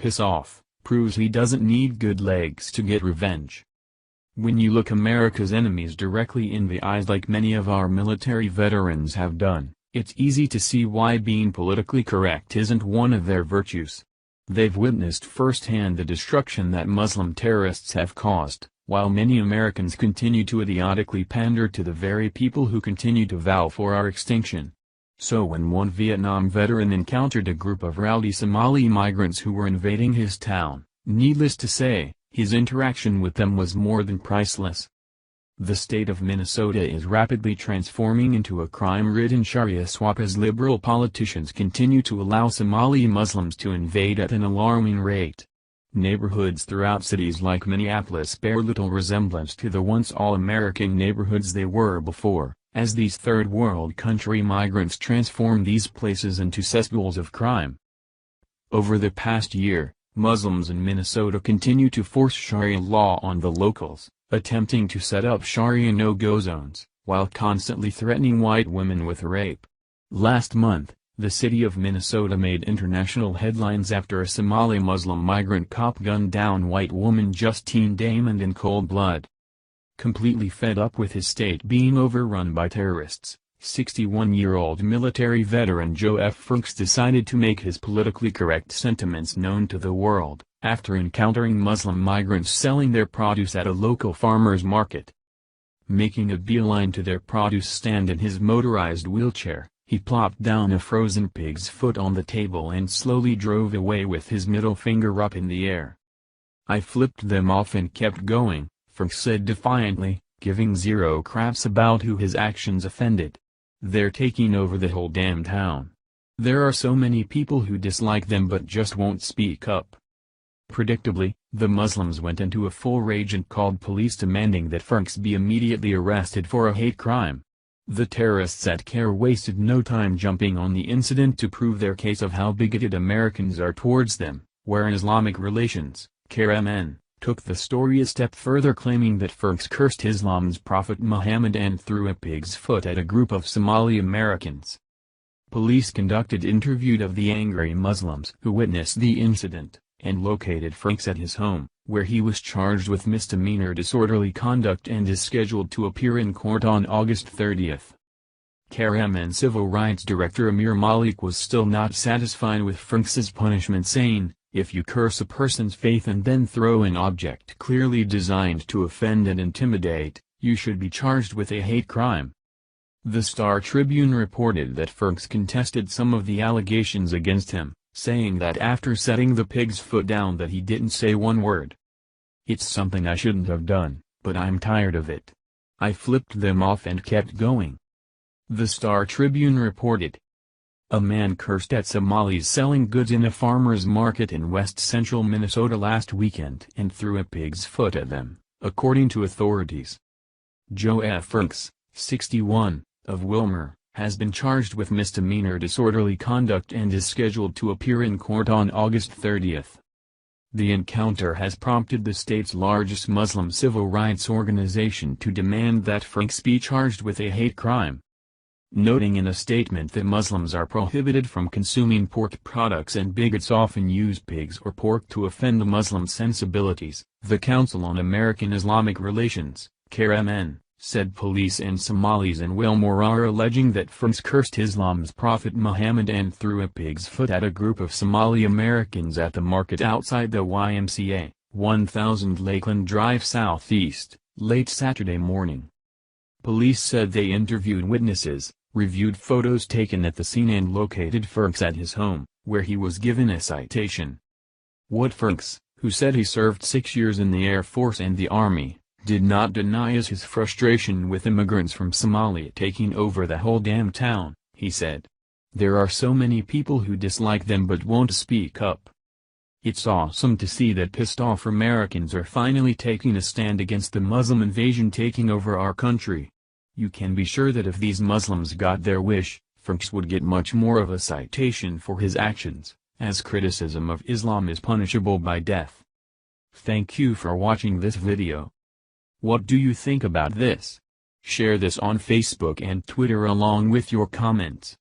piss off, proves he doesn't need good legs to get revenge. When you look America's enemies directly in the eyes like many of our military veterans have done, it's easy to see why being politically correct isn't one of their virtues. They've witnessed firsthand the destruction that Muslim terrorists have caused, while many Americans continue to idiotically pander to the very people who continue to vow for our extinction. So when one Vietnam veteran encountered a group of rowdy Somali migrants who were invading his town, needless to say, his interaction with them was more than priceless. The state of Minnesota is rapidly transforming into a crime-ridden Sharia swamp as liberal politicians continue to allow Somali Muslims to invade at an alarming rate. Neighborhoods throughout cities like Minneapolis bear little resemblance to the once all-American neighborhoods they were before, as these third-world country migrants transform these places into cesspools of crime. Over the past year, Muslims in Minnesota continue to force Sharia law on the locals, attempting to set up Sharia no-go zones, while constantly threatening white women with rape. Last month, the city of Minnesota made international headlines after a Somali Muslim migrant cop gunned down white woman Justine Damond in cold blood. Completely fed up with his state being overrun by terrorists, 61-year-old military veteran Joe F. Franks decided to make his politically correct sentiments known to the world, after encountering Muslim migrants selling their produce at a local farmer's market. Making a beeline to their produce stand in his motorized wheelchair, he plopped down a frozen pig's foot on the table and slowly drove away with his middle finger up in the air. "I flipped them off and kept going," Franks said defiantly, giving zero craps about who his actions offended. "They're taking over the whole damn town. There are so many people who dislike them but just won't speak up." Predictably, the Muslims went into a full rage and called police demanding that Franks be immediately arrested for a hate crime. The terrorists at CARE wasted no time jumping on the incident to prove their case of how bigoted Americans are towards them, where in Islamic Relations, CARE-MN, took the story a step further claiming that Franks cursed Islam's Prophet Muhammad and threw a pig's foot at a group of Somali Americans. Police conducted interviews of the angry Muslims who witnessed the incident, and located Franks at his home, where he was charged with misdemeanor disorderly conduct and is scheduled to appear in court on August 30th. CARE-MN Civil Rights Director Amir Malik was still not satisfied with Franks's punishment, saying, "If you curse a person's faith and then throw an object clearly designed to offend and intimidate, you should be charged with a hate crime." The Star Tribune reported that Franks contested some of the allegations against him, saying that after setting the pig's foot down that he didn't say one word. "It's something I shouldn't have done, but I'm tired of it. I flipped them off and kept going." The Star Tribune reported. A man cursed at Somalis selling goods in a farmer's market in west-central Minnesota last weekend and threw a pig's foot at them, according to authorities. Joe F. Franks, 61, of Wilmer, has been charged with misdemeanor disorderly conduct and is scheduled to appear in court on August 30th. The encounter has prompted the state's largest Muslim civil rights organization to demand that Franks be charged with a hate crime. Noting in a statement that Muslims are prohibited from consuming pork products and bigots often use pigs or pork to offend Muslim sensibilities, the Council on American Islamic Relations, CARE-MN, said police and Somalis in Wilmore are alleging that Franks cursed Islam's Prophet Muhammad and threw a pig's foot at a group of Somali Americans at the market outside the YMCA, 1000 Lakeland Drive Southeast, late Saturday morning. Police said they interviewed witnesses, reviewed photos taken at the scene and located Franks at his home, where he was given a citation. What Franks, who said he served 6 years in the Air Force and the Army, did not deny is his frustration with immigrants from Somalia taking over the whole damn town, he said. "There are so many people who dislike them but won't speak up. It's awesome to see that pissed-off Americans are finally taking a stand against the Muslim invasion taking over our country. You can be sure that if these Muslims got their wish, Franks would get much more of a citation for his actions, as criticism of Islam is punishable by death." Thank you for watching this video. What do you think about this? Share this on Facebook and Twitter along with your comments.